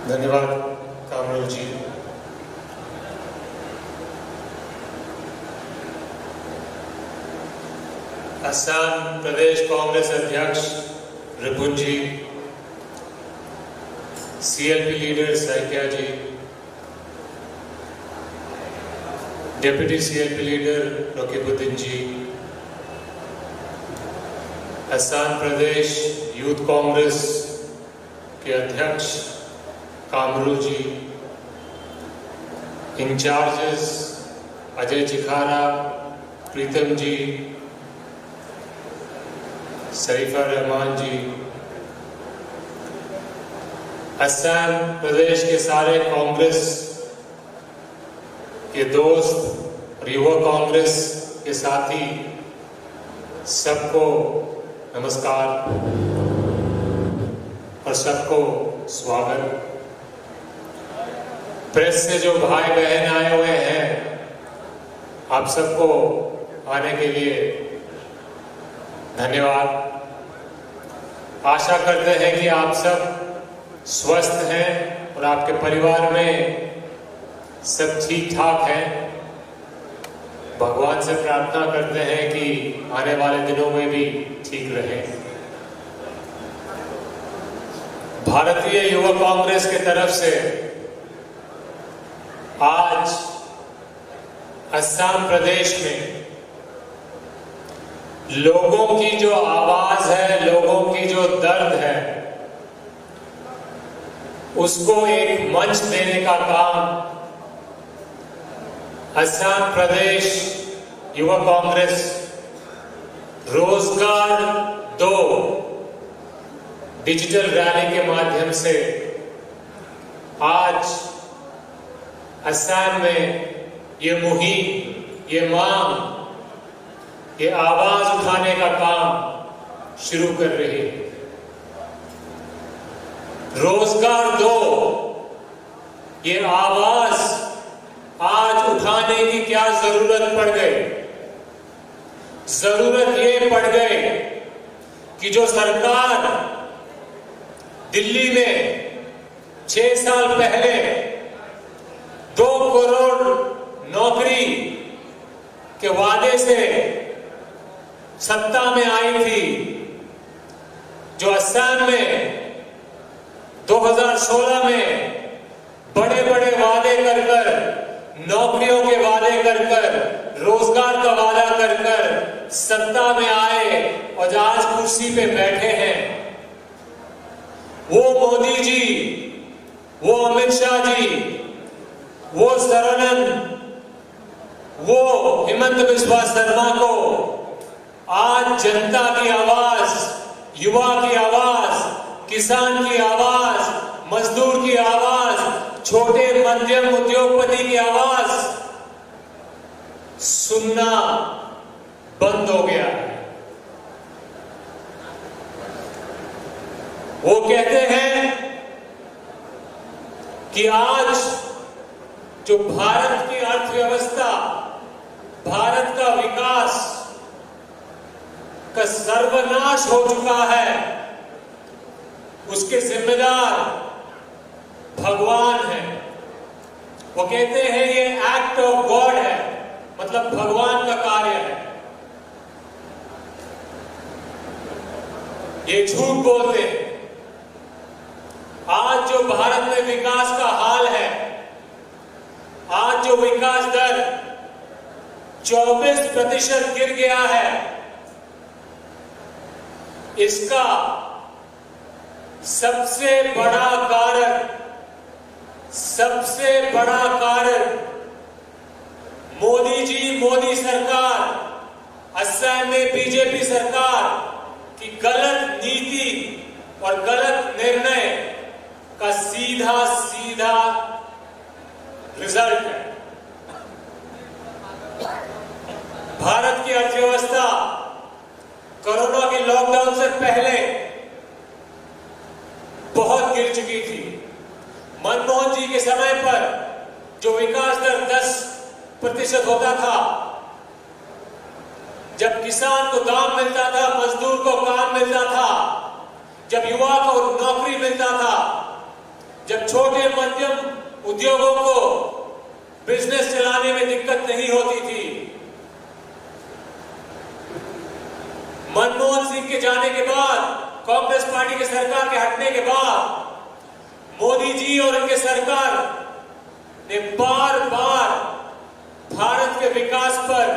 धन्यवाद कामरूल जी। असम प्रदेश कांग्रेस अध्यक्ष रिपुन जी, CLP leader Saikia जी, deputy CLP leader रकीबुद्दीन जी, असम प्रदेश youth Congress के अध्यक्ष कामरूल जी, इंचार्जेस अजय चिखारा, प्रीतम जी, शरीफा रहमान जी, असम प्रदेश के सारे कांग्रेस के दोस्त और युवा कांग्रेस के साथी, सबको नमस्कार और सबको स्वागत। प्रेस से जो भाई बहन आए हुए हैं, आप सबको आने के लिए धन्यवाद। आशा करते हैं कि आप सब स्वस्थ हैं और आपके परिवार में सब ठीक ठाक हैं। भगवान से प्रार्थना करते हैं कि आने वाले दिनों में भी ठीक रहें। भारतीय युवा कांग्रेस की तरफ से आज असम प्रदेश में लोगों की जो आवाज है, लोगों की जो दर्द है, उसको एक मंच देने का काम असम प्रदेश युवा कांग्रेस रोजगार 2 डिजिटल रैली के माध्यम से आज असम में ये मुहिम, ये मांग, ये आवाज उठाने का काम शुरू कर रही है। रोजगार 2 ये आवाज आज उठाने की क्या जरूरत पड़ गई? जरूरत ये पड़ गई कि जो सरकार दिल्ली में 6 साल पहले 2 करोड़ नौकरी के वादे से सत्ता में आई थी, जो असम में 2016 में बड़े बड़े वादे कर कर, नौकरियों के वादे कर कर, रोजगार का वादा कर कर सत्ता में आए और आज कुर्सी पे बैठे हैं, वो मोदी जी, वो अमित शाह जी, वो सरनानंद, वो हेमंत बिस्वा शर्मा को आज जनता की आवाज, युवा की आवाज, किसान की आवाज, मजदूर की आवाज, छोटे मध्यम उद्योगपति की आवाज सुनना बंद हो गया है। वो कहते हैं कि आज जो भारत की अर्थव्यवस्था, भारत का विकास का सर्वनाश हो चुका है, उसके जिम्मेदार भगवान है। वो कहते हैं ये एक्ट ऑफ गॉड है, मतलब भगवान का कार्य है। ये झूठ बोलते हैं। आज जो भारत में विकास का हाल है, आज जो विकास दर 24% गिर गया है, इसका सबसे बड़ा कारण मोदी जी, मोदी सरकार, असम में बीजेपी सरकार की गलत नीति और गलत निर्णय का सीधा रिजल्ट है। भारत की अर्थव्यवस्था कोरोना के लॉकडाउन से पहले बहुत गिर चुकी थी। मनमोहन जी के समय पर जो विकास दर 10% होता था, जब किसान को दाम मिलता था, मजदूर को काम मिलता था, जब युवा को नौकरी मिलता था, जब छोटे मध्यम उद्योगों को बिजनेस चलाने में दिक्कत नहीं होती थी। मनमोहन सिंह के जाने के बाद, कांग्रेस पार्टी की सरकार के हटने के बाद मोदी जी और उनके सरकार ने बार बार भारत के विकास पर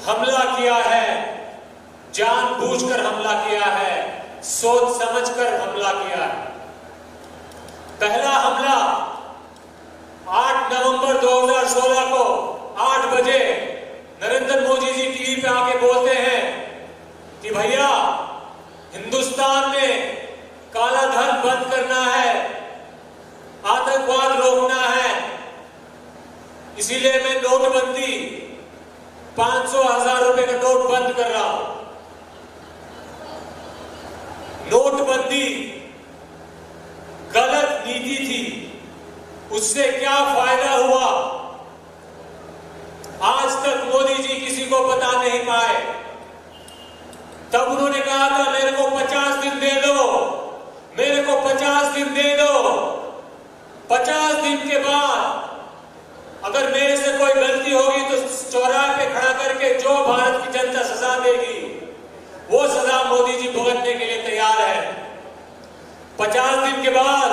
हमला किया है, जानबूझकर हमला किया है, सोच समझकर हमला किया है। पहला हमला 8 नवंबर 2016 को 8 बजे नरेंद्र मोदी जी टीवी पे आके बोलते हैं कि भैया हिंदुस्तान में काला धन बंद करना है, आतंकवाद रोकना है, इसीलिए मैं नोटबंदी 500,000 रुपए का नोट बंद कर रहा हूं। नोटबंदी गलत नीति थी, उससे क्या फायदा हुआ आज तक मोदी जी किसी को बता नहीं पाए। तब उन्होंने कहा था मेरे को 50 दिन दे दो, मेरे को 50 दिन दे दो। 50 दिन के बाद अगर मेरे से कोई गलती होगी तो चौराहे पे खड़ा करके जो भारत की जनता सजा देगी वो सजा मोदी जी भुगतने के लिए तैयार है। 50 दिन के बाद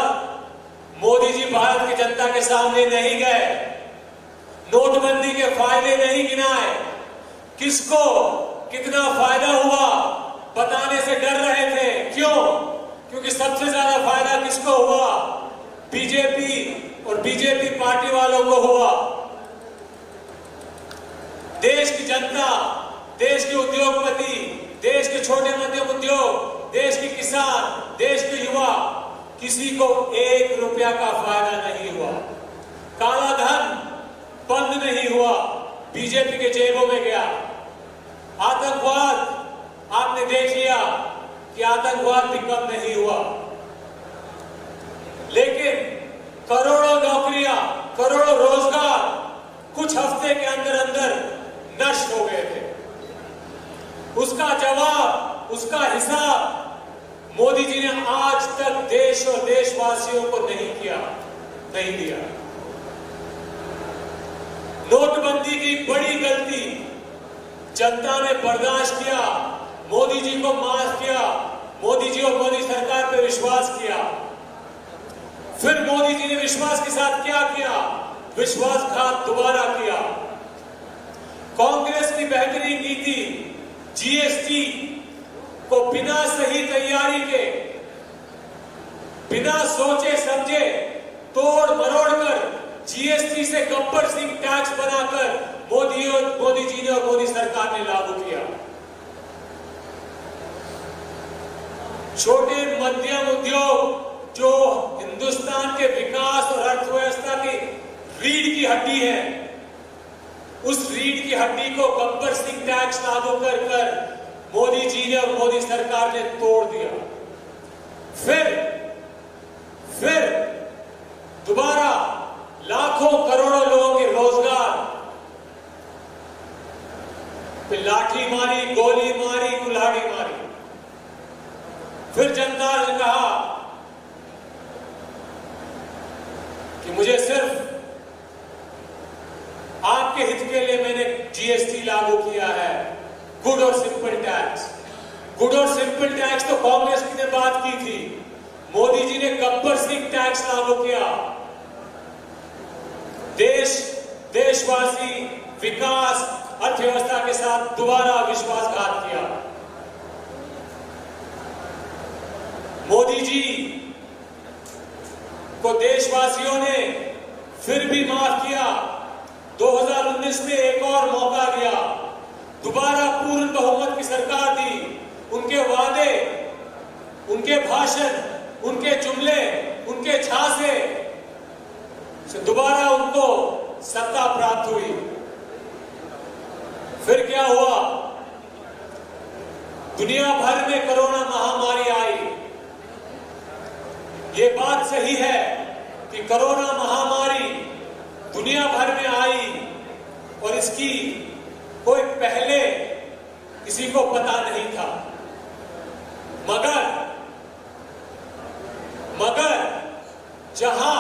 मोदी जी भारत की जनता के सामने नहीं गए, नोटबंदी के फायदे नहीं गिनाए, किसको कितना फायदा हुआ बताने से डर रहे थे। क्यों? क्योंकि सबसे ज्यादा फायदा किसको हुआ? बीजेपी और बीजेपी पार्टी वालों को हुआ। देश की जनता, देश के उद्योगपति, देश के छोटे मध्यम उद्योग, देश के किसान, देश के युवा, किसी को 1 रुपया का फायदा नहीं हुआ। काला धन बंद नहीं हुआ, बीजेपी के जेबों में गया। आतंकवाद आपने देख लिया कि आतंकवाद भी कम नहीं हुआ, लेकिन करोड़ों नौकरियां, करोड़ों रोजगार कुछ हफ्ते के अंदर अंदर नष्ट हो गए थे। उसका जवाब, उसका हिसाब मोदी जी ने आज तक देश और देशवासियों को नहीं दिया। नोटबंदी की बड़ी गलती जनता ने बर्दाश्त किया, मोदी जी को माफ किया, मोदी जी और मोदी सरकार पर विश्वास किया। फिर मोदी जी ने विश्वास के साथ क्या किया? विश्वासघात दोबारा किया। कांग्रेस की बेहतरीन नीति जीएसटी को बिना सही तैयारी के, बिना सोचे समझे तोड़ मरोड़ कर जीएसटी से गब्बर सिंह टैक्स बनाकर मोदी जी ने और मोदी सरकार ने लागू किया। छोटे मध्यम उद्योग जो हिंदुस्तान के विकास और अर्थव्यवस्था की रीढ़ की हड्डी है, उस रीढ़ की हड्डी को गब्बर सिंह टैक्स लागू कर मोदी जी ने और मोदी सरकार ने तोड़ दिया। फिर दोबारा लाखों करोड़ों लोगों के रोजगार पे लाठी मारी, गोली मारी, कुल्हाड़ी मारी। फिर जनता ने कहा कि मुझे सिर्फ आपके हित के लिए मैंने जीएसटी लागू किया है, गुड और सिंपल टैक्स। गुड और सिंपल टैक्स तो कांग्रेस की ने बात की थी, मोदी जी ने गब्बर सिंह टैक्स लागू किया। देशवासी विकास, अर्थव्यवस्था के साथ दोबारा विश्वासघात किया। मोदी जी को देशवासियों ने फिर भी माफ किया। 2019 में एक और मौका दिया, दोबारा पूर्ण बहुमत की सरकार दी। उनके वादे, उनके भाषण, उनके जुमले, उनके झांसे से दोबारा उनको सत्ता प्राप्त हुई। फिर क्या हुआ? दुनिया भर में कोरोना महामारी आई। ये बात सही है कि कोरोना महामारी दुनिया भर में आई और इसकी कोई पहले किसी को पता नहीं था। मगर जहां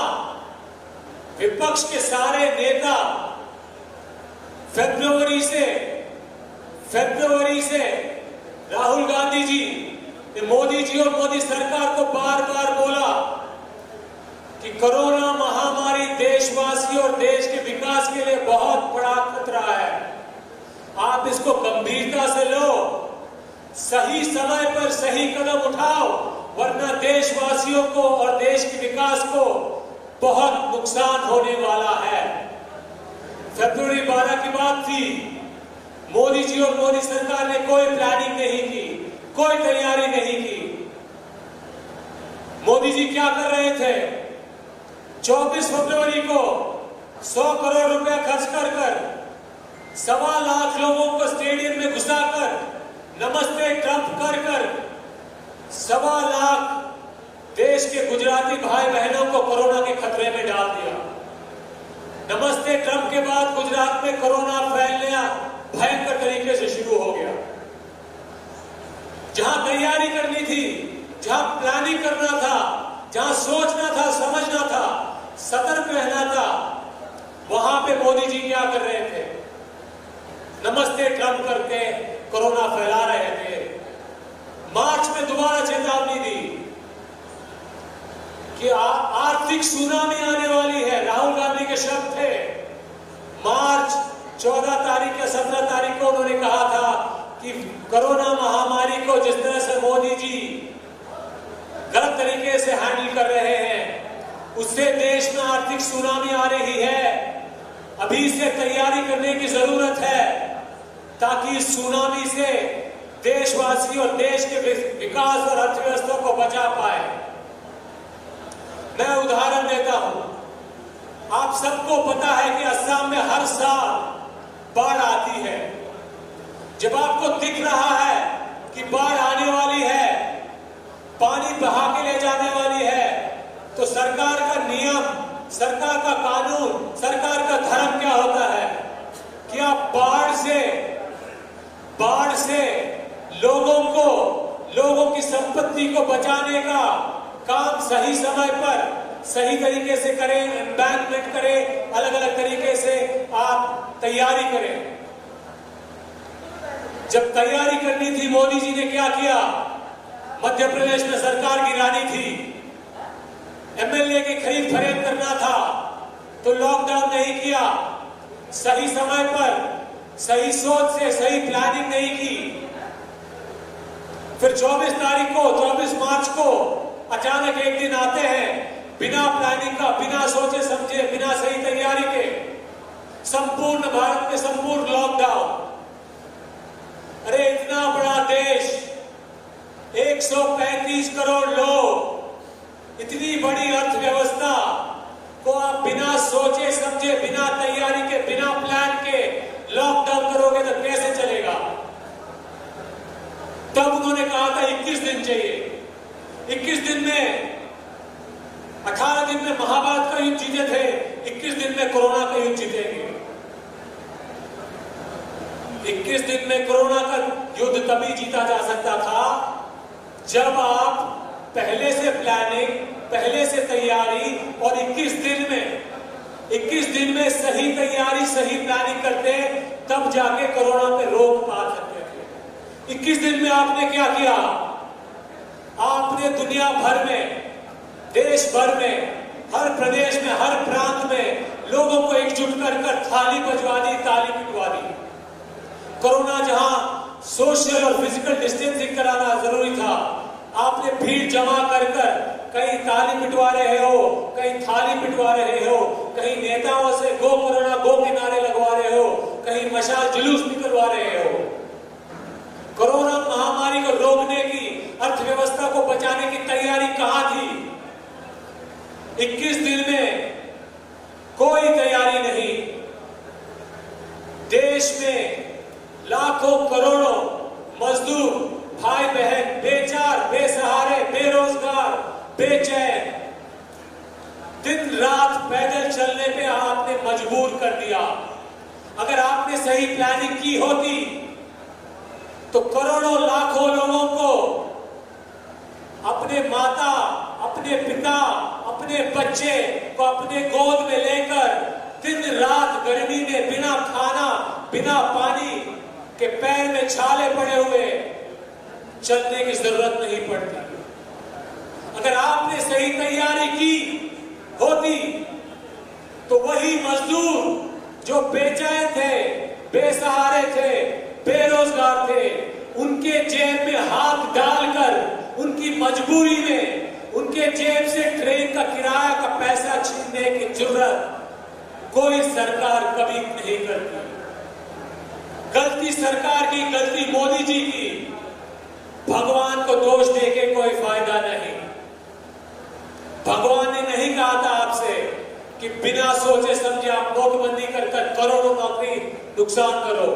विपक्ष के सारे नेता फरवरी से राहुल गांधी जी ने मोदी जी और मोदी सरकार को बार बार बोला कि कोरोना महामारी देशवासी और देश के विकास के लिए बहुत बड़ा खतरा है, आप इसको गंभीरता से लो, सही समय पर सही कदम उठाओ, वरना देशवासियों को और देश के विकास को बहुत नुकसान होने वाला है। फरवरी 12 की बात थी। मोदी जी और मोदी सरकार ने कोई प्लानिंग नहीं की, कोई तैयारी नहीं की। मोदी जी क्या कर रहे थे? 24 फरवरी को 100 करोड़ रुपया खर्च कर 1.25 लाख लोगों को स्टेडियम में घुसाकर नमस्ते ट्रंप कर 1.25 लाख देश के गुजराती भाई बहनों को कोरोना के खतरे में डाल दिया। नमस्ते ट्रंप के बाद गुजरात में कोरोना फैलना भयंकर तरीके से शुरू हो गया। जहां तैयारी करनी थी, जहां प्लानिंग करना था, जहां सोचना था, समझना था, सतर्क रहना था, वहां पे मोदी जी क्या कर रहे थे? नमस्ते ट्रंप करके कोरोना फैला रहे थे। मार्च में दोबारा चेतावनी दी कि आर्थिक सुनामी आने वाली है। राहुल गांधी के शब्द थे। मार्च 14 तारीख या 17 तारीख को उन्होंने कहा था कि कोरोना महामारी को जिस तरह से मोदी जी गलत तरीके से हैंडल कर रहे हैं, उससे देश में आर्थिक सुनामी आ रही है। अभी से तैयारी करने की जरूरत है ताकि इस सुनामी से देशवासी और देश के विकास और अर्थव्यवस्था को बचा पाए। मैं उदाहरण देता हूं। आप सबको पता है कि असम में हर साल बाढ़ आती है। जब आपको दिख रहा है कि बाढ़ आने वाली है, पानी बहा के ले जाने वाली है, तो सरकार का नियम, सरकार का कानून, सरकार का धर्म क्या होता है कि आप बाढ़ से लोगों की संपत्ति को बचाने का काम सही समय पर सही तरीके से करें, एम्बैंकमेंट करें, अलग अलग तरीके से आप तैयारी करें। जब तैयारी करनी थी, मोदी जी ने क्या किया? मध्य प्रदेश में सरकार गिरानी थी, एमएलए की खरीद फरोख्त करना था, तो लॉकडाउन नहीं किया। सही समय पर सही सोच से सही प्लानिंग नहीं की। फिर 24 मार्च को अचानक एक दिन आते हैं, बिना प्लानिंग का, बिना सोचे समझे, बिना सही तैयारी के संपूर्ण भारत में संपूर्ण लॉकडाउन। अरे इतना बड़ा देश, 135 करोड़ लोग, इतनी बड़ी अर्थव्यवस्था को आप बिना सोचे समझे, बिना तैयारी के, बिना प्लान के लॉकडाउन करोगे तो कैसे चलेगा? तब उन्होंने कहा था 21 दिन चाहिए। 21 दिन में, 18 दिन में महाभारत का युद्ध जीते थे, 21 दिन में कोरोना का युद्ध जीतेंगे। 21 दिन में कोरोना का युद्ध तभी जीता जा सकता था जब आप पहले से प्लानिंग, पहले से तैयारी और 21 दिन में सही तैयारी, सही प्लानिंग करते, तब जाके कोरोना पे रोक पा सकते थे। 21 दिन में आपने क्या किया? आपने दुनिया भर में, देश भर में, हर प्रदेश में, हर प्रांत में लोगों को एकजुट कर थाली बजवा दी, ताली पिटवा दी। कोरोना जहां सोशल और फिजिकल डिस्टेंसिंग कराना जरूरी था, आपने भीड़ जमा कर कहीं ताली पिटवा रहे हो, कहीं थाली पिटवा रहे हो, कहीं नेताओं से गो कोरोना गो के नारे लगवा रहे हो, कहीं मशाल जुलूस निकलवा रहे हो। कोरोना महामारी को रोकने की, अर्थव्यवस्था को बचाने की तैयारी कहां थी? 21 दिन में कोई तैयारी नहीं। देश में लाखों करोड़ों मजदूर भाई बहन बेचार, बेसहारे, बेरोजगार, बेचैन, दिन रात पैदल चलने पे आपने मजबूर कर दिया। अगर आपने सही प्लानिंग की होती तो करोड़ों लाखों लोगों को अपने माता, अपने पिता, अपने अपने बच्चे को अपने गोद में लेकर दिन रात गर्मी में बिना खाना बिना पानी के पैर में छाले पड़े हुए चलने की जरूरत नहीं पड़ती। अगर आपने सही तैयारी की होती तो वही मजदूर जो बेचैन थे, बेसहारे थे, बेरोजगार थे, उनके जेब में हाथ डालकर उनकी मजबूरी में उनके जेब से ट्रेन का किराया का पैसा छीनने की जरूरत कोई सरकार कभी नहीं करती। गलती सरकार की, गलती मोदी जी की। भगवान को दोष देके कोई फायदा नहीं। भगवान ने नहीं कहा था आपसे कि बिना सोचे समझे आप नोटबंदी कर करोड़ों नौकरी नुकसान करो।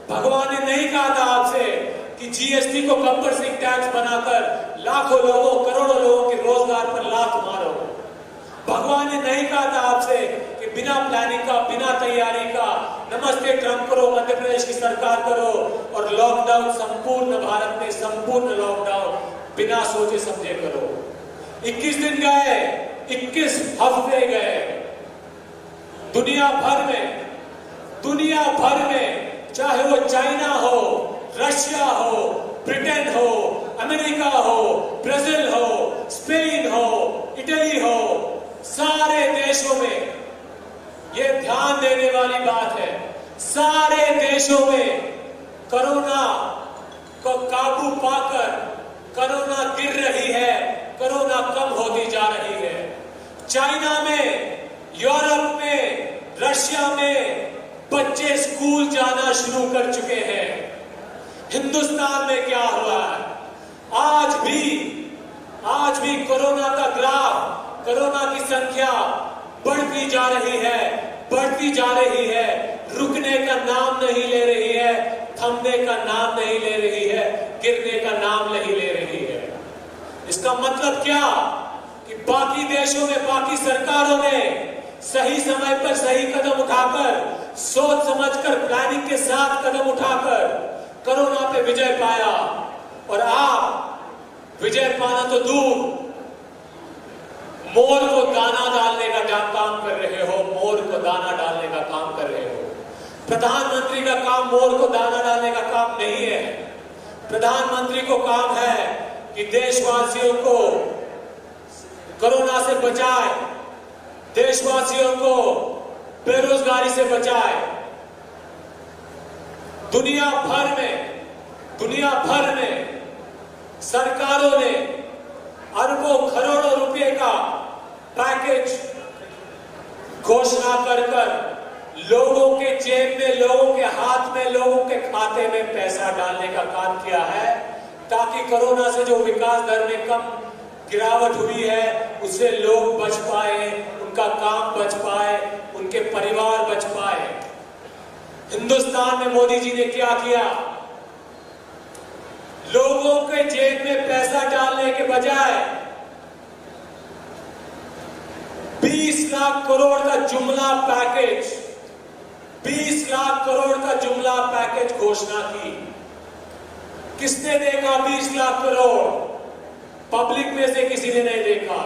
भगवान ने नहीं कहा था आपसे कि जीएसटी को कंपल्सरी टैक्स बनाकर लाखों लोगों, करोड़ों लोगों के रोजगार पर लात मारो। भगवान ने नहीं कहा था आपसे कि बिना प्लानिंग का, बिना तैयारी का नमस्ते ट्रंप करो, मध्य प्रदेश की सरकार करो और लॉकडाउन संपूर्ण भारत में संपूर्ण लॉकडाउन बिना सोचे समझे करो। 21 दिन गए, 21 हफ्ते गए। दुनिया भर में चाहे वो चाइना हो, रशिया हो, ब्रिटेन हो, अमेरिका हो, ब्राजील हो, स्पेन हो, इटली हो, सारे देशों में ये ध्यान देने वाली बात है, सारे देशों में कोरोना को काबू पाकर कोरोना गिर रही है, कोरोना कम होती जा रही है। चाइना में, यूरोप में, रशिया में बच्चे स्कूल जाना शुरू कर चुके हैं। हिंदुस्तान में क्या हुआ है? आज भी कोरोना का ग्राफ, कोरोना की संख्या बढ़ती जा रही है, रुकने का नाम नहीं ले रही है, थमने का नाम नहीं ले रही है, गिरने का नाम नहीं ले रही है। इसका मतलब क्या कि बाकी देशों में, बाकी सरकारों ने सही समय पर सही कदम उठाकर, सोच समझकर, प्लानिंग के साथ कदम उठाकर कोरोना पे विजय पाया और आप विजय पाना तो दूर, मोर को दाना डालने का काम कर रहे हो। मोर को दाना डालने का काम कर रहे हो। प्रधानमंत्री का काम मोर को दाना डालने का काम नहीं है। प्रधानमंत्री को काम है कि देशवासियों को कोरोना से बचाए, देशवासियों को बेरोजगारी से बचाए। दुनिया भर में सरकारों ने अरबों करोड़ों रुपए का पैकेज घोषणा कर लोगों के जेब में, लोगों के हाथ में, लोगों के खाते में पैसा डालने का काम किया है, ताकि कोरोना से जो विकास दर में कम गिरावट हुई है उससे लोग बच पाए, उनका काम बच पाए, उनके परिवार बच पाए। हिंदुस्तान में मोदी जी ने क्या किया? लोगों के जेब में पैसा डालने के बजाय 20 लाख करोड़ का जुमला पैकेज, 20 लाख करोड़ का जुमला पैकेज घोषणा की। किसने देखा 20 लाख करोड़? पब्लिक में से किसी ने नहीं देखा।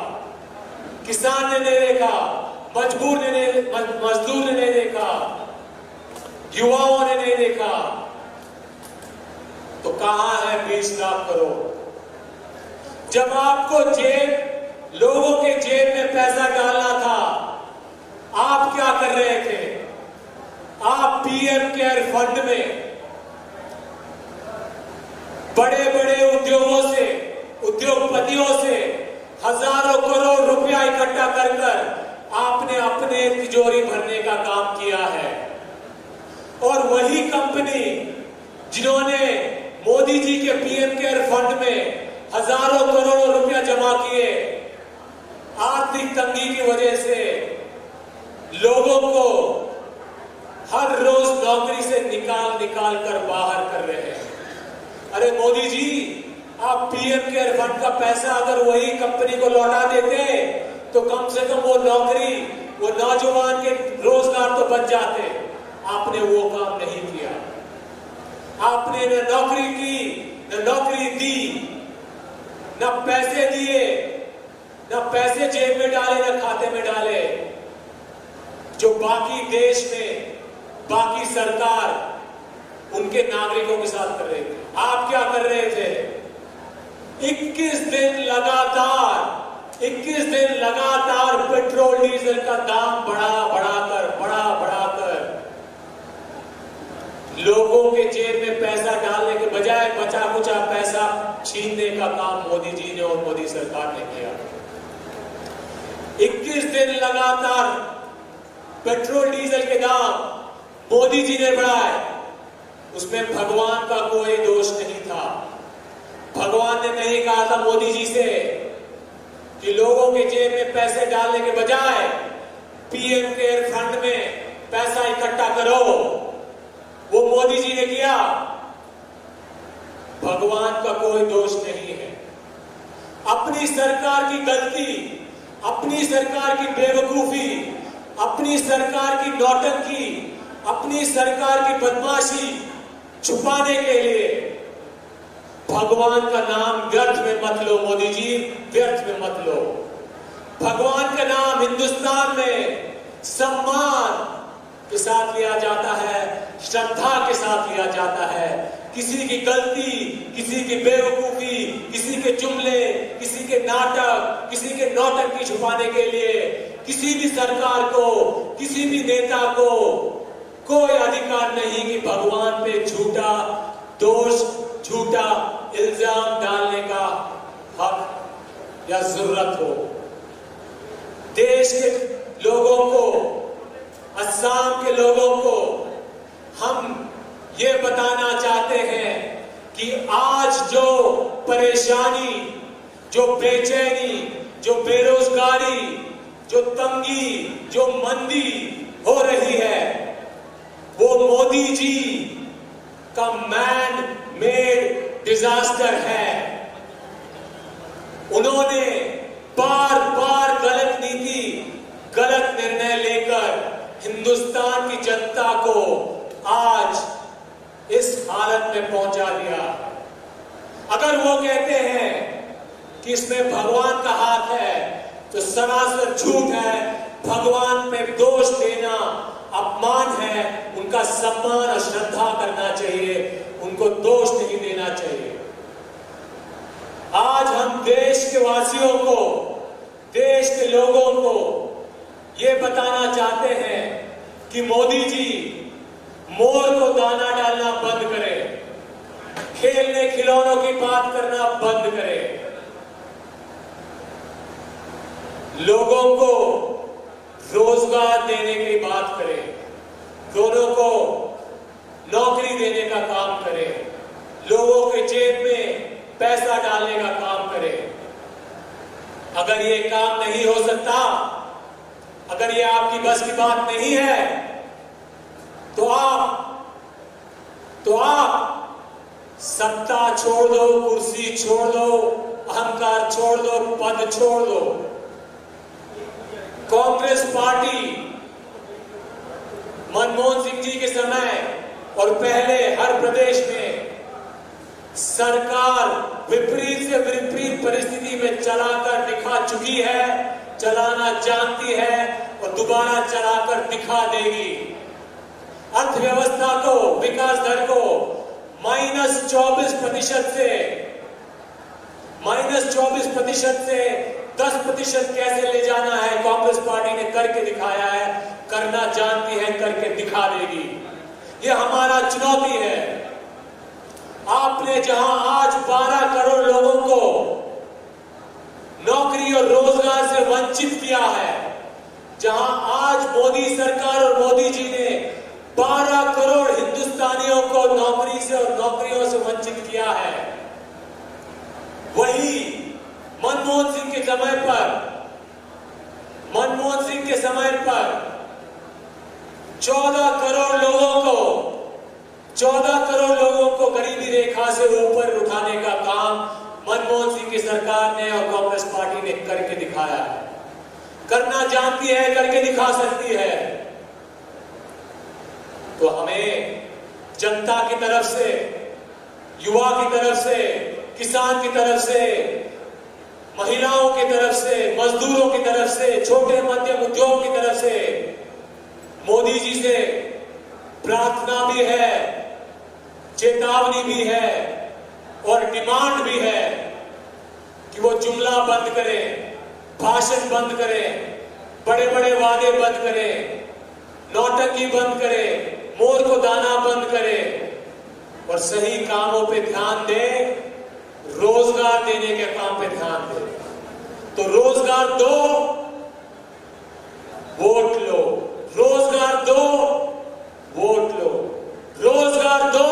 किसान ने नहीं देखा, मजदूर ने नहीं देखा, युवाओं ने नहीं देखा। तो कहां है 20 लाख करोड़? जब आपको लोगों के जेब में पैसा डालना था, आप क्या कर रहे थे? आप पीएम केयर फंड में बड़े बड़े उद्योगपतियों से हजारों करोड़ रुपया इकट्ठा कर आपने अपने तिजोरी भरने का काम किया है। और वही कंपनी जिन्होंने मोदी जी के पीएम केयर फंड में हजारों करोड़ों रुपया जमा किए, आर्थिक तंगी की वजह से लोगों को हर रोज नौकरी से निकाल कर बाहर कर रहे हैं। अरे मोदी जी, आप पीएम केयर फंड का पैसा अगर वही कंपनी को लौटा देते तो कम से कम वो नौकरी, वो नौजवान के रोजगार तो बच जाते। आपने वो काम नहीं किया। आपने न नौकरी की, न नौकरी दी, न पैसे दिए, ना पैसे जेब में डाले ना खाते में डाले, जो बाकी देश में बाकी सरकार उनके नागरिकों के साथ कर रहे थे। आप क्या कर रहे थे? 21 दिन लगातार पेट्रोल डीजल का दाम बढ़ाकर लोगों के जेब में पैसा डालने के बजाय बचा कुचा पैसा छीनने का काम मोदी जी ने और मोदी सरकार ने किया। 21 दिन लगातार पेट्रोल डीजल के दाम मोदी जी ने बढ़ाए, उसमें भगवान का कोई दोष नहीं था। भगवान ने नहीं कहा था मोदी जी से कि लोगों के जेब में पैसे डालने के बजाय पीएम केयर फंड में पैसा इकट्ठा करो, वो मोदी जी ने किया। भगवान का कोई दोष नहीं है। अपनी सरकार की गलती, अपनी सरकार की बेवकूफी, अपनी सरकार की नौटंकी, अपनी सरकार की बदमाशी छुपाने के लिए भगवान का नाम व्यर्थ में मत लो। मोदी जी, व्यर्थ में मत लो। भगवान का नाम हिंदुस्तान में सम्मान के साथ लिया जाता है, श्रद्धा के साथ लिया जाता है। किसी की गलती, किसी की बेवकूफी, किसी के जुमले, किसी के नाटक, किसी के नौटंकी छुपाने के लिए किसी भी सरकार को, किसी भी नेता को कोई अधिकार नहीं कि भगवान पे झूठा दोष, झूठा इल्जाम डालने का हक या जरूरत हो। देश के लोगों को, असम के लोगों को हम ये बताना चाहते हैं कि आज जो परेशानी, जो बेचैनी, जो बेरोजगारी, जो तंगी, जो मंदी हो रही है, वो मोदी जी का मैन मेड डिजास्टर है। उन्होंने बार बार गलत नीति, गलत निर्णय लेकर हिंदुस्तान की जनता को आज इस हालत में पहुंचा दिया। अगर वो कहते हैं कि इसमें भगवान का हाथ है तो सरासर झूठ है। भगवान पे दोष देना अपमान है। उनका सम्मान और श्रद्धा करना चाहिए, उनको दोष नहीं देना चाहिए। आज हम देश के वासियों को, देश के लोगों को ये बताना चाहते हैं कि मोदी जी मोर को दाना डालना बंद करें, खेलने खिलौनों की बात करना बंद करें, लोगों को रोजगार देने की बात करें, दोनों को नौकरी देने का काम करें, लोगों के जेब में पैसा डालने का काम करें। अगर ये काम नहीं हो सकता, अगर ये आपकी बस की बात नहीं है, तो आप सत्ता छोड़ दो, कुर्सी छोड़ दो, अहंकार छोड़ दो, पद छोड़ दो। कांग्रेस पार्टी मनमोहन सिंह जी के समय और पहले हर प्रदेश में सरकार विपरीत से विपरीत परिस्थिति में चलाकर दिखा चुकी है, चलाना जानती है और दोबारा चलाकर दिखा देगी। अर्थव्यवस्था को, विकास दर को -24% से 10% कैसे ले जाना है, कांग्रेस पार्टी ने करके दिखाया है, करना जानती है, करके दिखा देगी। ये हमारा चुनौती है। आपने जहां आज 12 करोड़ लोगों को नौकरी और रोजगार से वंचित किया है, जहां आज मोदी सरकार और मोदी जी ने 12 करोड़ हिंदुस्तानियों को नौकरी से और नौकरियों से वंचित किया है, वही मनमोहन सिंह के समय पर 14 करोड़ लोगों को गरीबी रेखा से ऊपर उठाने का काम मनमोहन सिंह की सरकार ने और कांग्रेस पार्टी ने करके दिखाया है। करना जानती है, करके दिखा सकती है। तो हमें जनता की तरफ से, युवा की तरफ से, किसान की तरफ से महिलाओं की तरफ से, मजदूरों की तरफ से, छोटे मध्यम उद्योग की तरफ से मोदी जी से प्रार्थना भी है, चेतावनी भी है और डिमांड भी है कि वो जुमला बंद करें, भाषण बंद करें, बड़े बड़े वादे बंद करें, नौटंकी बंद करें, मोर को दाना बंद करें और सही कामों पे ध्यान दें, रोजगार देने के काम पे ध्यान दें। तो रोजगार दो, वोट लो, रोजगार दो, वोट लो, रोजगार दो,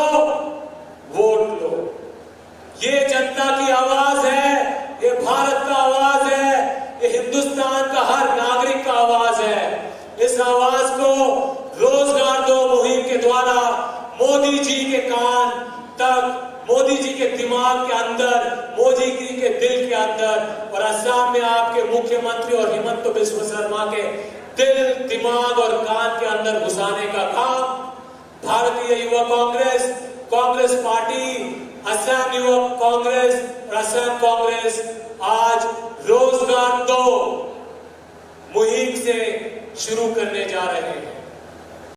वोट लो। ये जनता की आवाज है, ये भारत का आवाज है, ये हिंदुस्तान का हर नागरिक का आवाज है। इस आवाज को रोजगार दो मुहिम के द्वारा मोदी जी के कान तक, मोदी जी के दिमाग के अंदर, मोदी जी के दिल के अंदर और असम में आपके मुख्यमंत्री और हिमंत बिस्वा शर्मा के दिल, दिमाग और कान के अंदर घुसाने का काम भारतीय युवा कांग्रेस, कांग्रेस पार्टी, असम युवा कांग्रेस और असम कांग्रेस आज रोजगार दो मुहिम से शुरू करने जा रहे हैं।